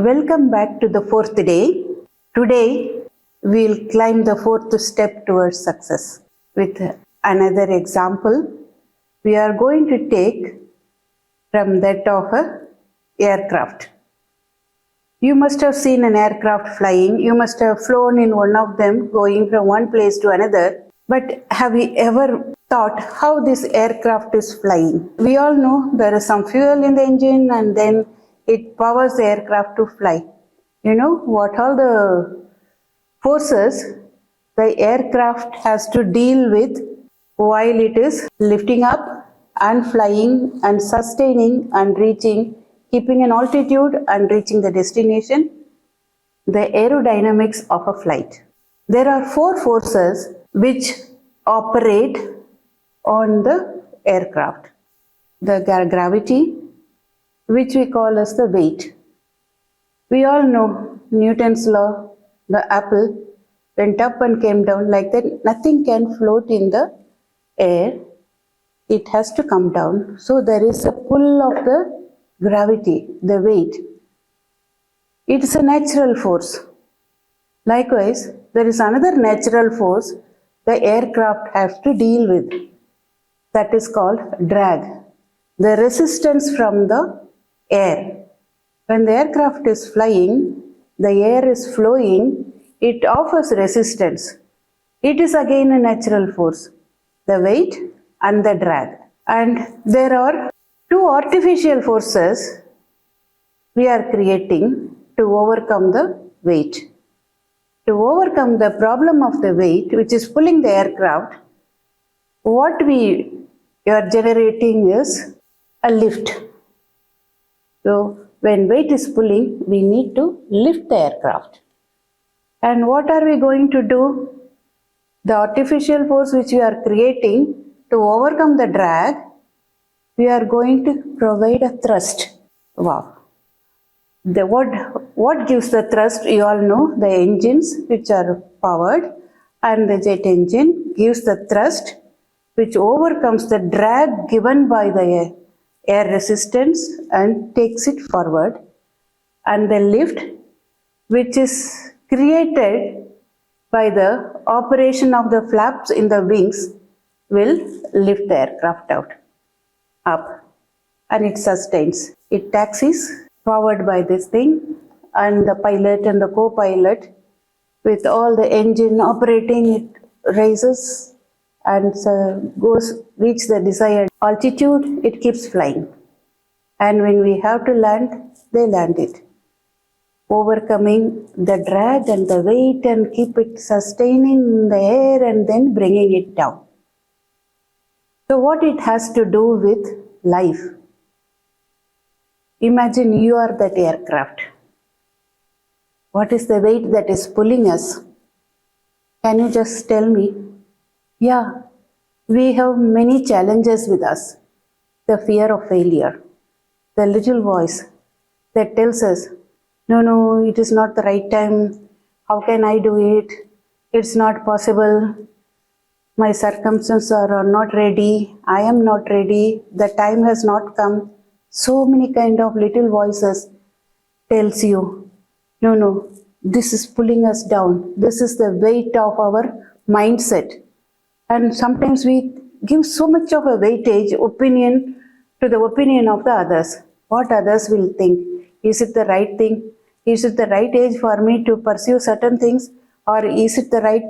Welcome back to the fourth day. Today we'll climb the fourth step towards success with another example. We are going to take from that of a aircraft. You must have seen an aircraft flying. You must have flown in one of them going from one place to another. But have you ever thought how this aircraft is flying? We all know there is some fuel in the engine and then it powers the aircraft to fly. You know what all the forces the aircraft has to deal with while it is lifting up and flying and sustaining and reaching, keeping an altitude and reaching the destination, the aerodynamics of a flight. There are four forces which operate on the aircraft. The gravity, which we call as the weight. We all know Newton's law, the apple went up and came down like that. Nothing can float in the air. It has to come down. So there is a pull of the gravity, the weight. It is a natural force. Likewise, there is another natural force the aircraft has to deal with. That is called drag. The resistance from the air. When the aircraft is flying, the air is flowing, it offers resistance. It is again a natural force, the weight and the drag. And there are two artificial forces we are creating to overcome the weight. To overcome the problem of the weight, which is pulling the aircraft, what we are generating is a lift. So, when weight is pulling, we need to lift the aircraft. And what are we going to do? The artificial force which we are creating to overcome the drag, we are going to provide a thrust. Wow. What gives the thrust? You all know the engines which are powered, and the jet engine gives the thrust which overcomes the drag given by the air resistance and takes it forward, and the lift which is created by the operation of the flaps in the wings will lift the aircraft up, and it sustains. It taxis powered by this thing, and the pilot and the co-pilot with all the engine operating, it raises and reach the desired altitude, it keeps flying. And when we have to land, they land it, overcoming the drag and the weight and keep it sustaining in the air and then bringing it down. So what it has to do with life? Imagine you are that aircraft. What is the weight that is pulling us? Can you just tell me? Yeah, we have many challenges with us. The fear of failure, the little voice that tells us, no, it is not the right time. How can I do it? It's not possible. My circumstances are not ready. I am not ready. The time has not come. So many kind of little voices tells you, no, this is pulling us down. This is the weight of our mindset. And sometimes we give so much of a weightage opinion to the opinion of the others. What others will think. Is it the right thing? Is it the right age for me to pursue certain things? Or is it the right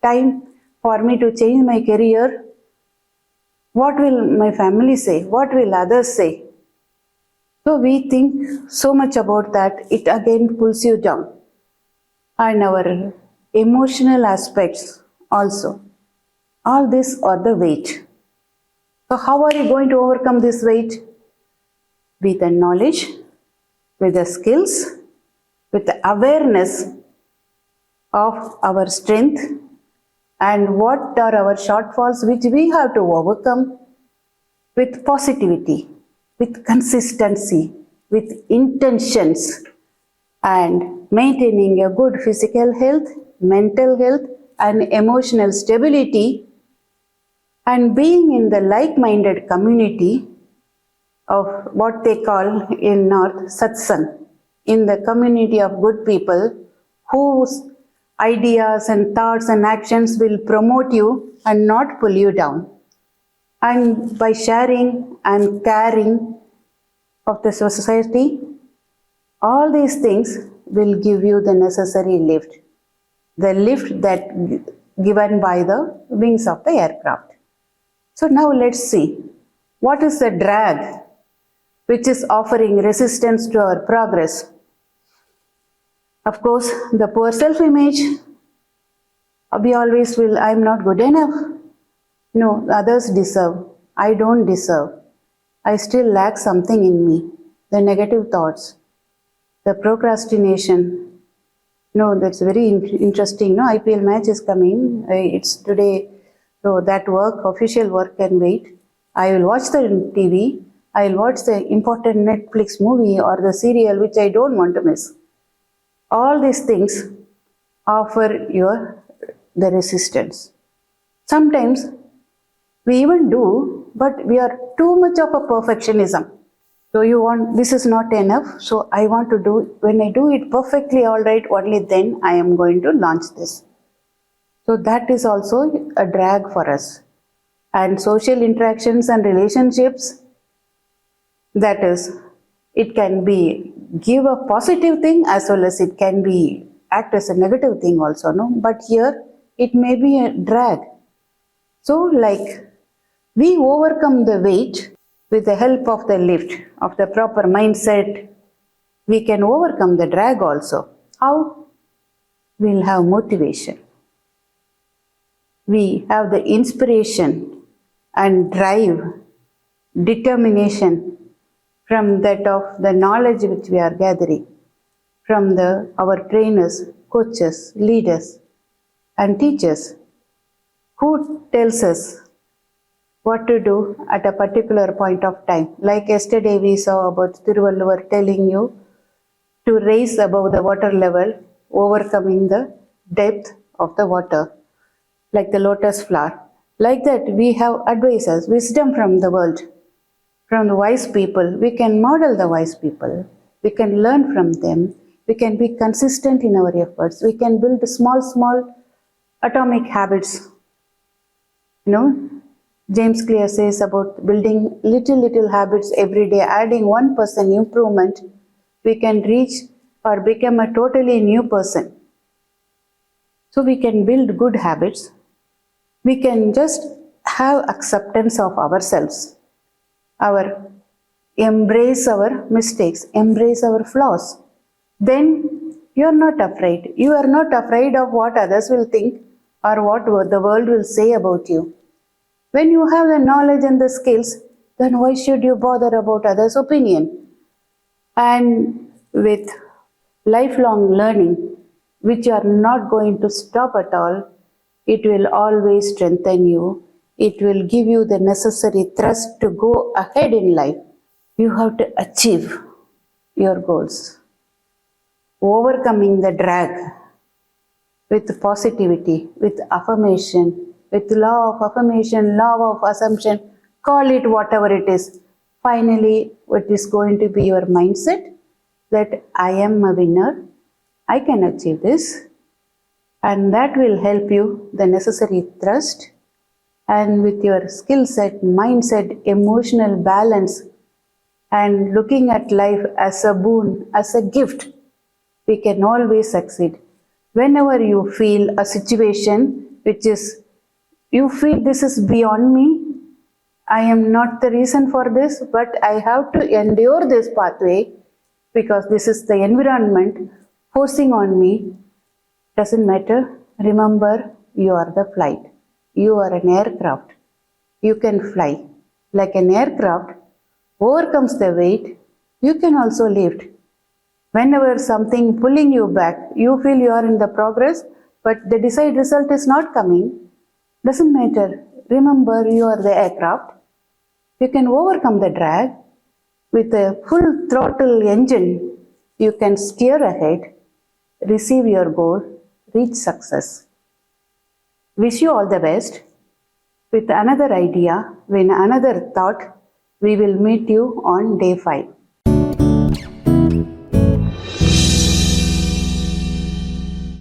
time for me to change my career? What will my family say? What will others say? So we think so much about that, it again pulls you down. And our emotional aspects also. All this are the weight. So how are you going to overcome this weight? With the knowledge, with the skills, with the awareness of our strength and what are our shortfalls which we have to overcome, with positivity, with consistency, with intentions, and maintaining a good physical health, mental health, and emotional stability, and being in the like-minded community of what they call in North satsang. in the community of good people whose ideas and thoughts and actions will promote you and not pull you down. And by sharing and caring of the society, all these things will give you the necessary lift, the lift that given by the wings of the aircraft. So now let's see, what is the drag which is offering resistance to our progress? Of course, the poor self-image. We always will, I'm not good enough. No, others deserve. I don't deserve. I still lack something in me. The negative thoughts, the procrastination. No, that's very interesting. No, IPL match is coming. It's today. So that work, official work can wait. I will watch the TV. I will watch the important Netflix movie or the serial which I don't want to miss. All these things offer the resistance. Sometimes we even do, but we are too much of a perfectionism. So you want, this is not enough, so I want to do, when I do it perfectly all right, only then I am going to launch this. So that is also a drag for us. And social interactions and relationships, that is, it can be give a positive thing as well as it can be act as a negative thing also, no? But here it may be a drag. So like we overcome the weight with the help of the lift, of the proper mindset, we can overcome the drag also. How? We'll have motivation. We have the inspiration and drive, determination from that of the knowledge which we are gathering from our trainers, coaches, leaders and teachers who tells us what to do at a particular point of time. Like yesterday we saw about Thiruvalluvar telling you to raise above the water level, overcoming the depth of the water, like the lotus flower. Like that we have advisors, wisdom from the world, from the wise people. We can model the wise people. We can learn from them. We can be consistent in our efforts. We can build small atomic habits. You know, James Clear says about building little habits every day, adding 1% improvement, we can reach or become a totally new person. So we can build good habits. We can just have acceptance of ourselves, embrace our mistakes, embrace our flaws. Then you are not afraid. You are not afraid of what others will think or what the world will say about you. When you have the knowledge and the skills, then why should you bother about others' opinion? And with lifelong learning, which you are not going to stop at all, it will always strengthen you. It will give you the necessary thrust to go ahead in life. You have to achieve your goals. Overcoming the drag with positivity, with affirmation, with law of affirmation, law of assumption, call it whatever it is. Finally, what is going to be your mindset? That I am a winner, I can achieve this, and that will help you the necessary thrust, and with your skill set, mindset, emotional balance, and looking at life as a boon, as a gift, we can always succeed. Whenever you feel a situation which is, you feel this is beyond me, I am not the reason for this, but I have to endure this pathway because this is the environment forcing on me, doesn't matter. Remember, you are the flight. You are an aircraft. You can fly. Like an aircraft overcomes the weight, you can also lift. Whenever something pulling you back, you feel you are in the progress, but the desired result is not coming, doesn't matter. Remember, you are the aircraft. You can overcome the drag. With a full throttle engine, you can steer ahead, receive your goal, reach success. Wish you all the best. With another idea, with another thought, we will meet you on day 5.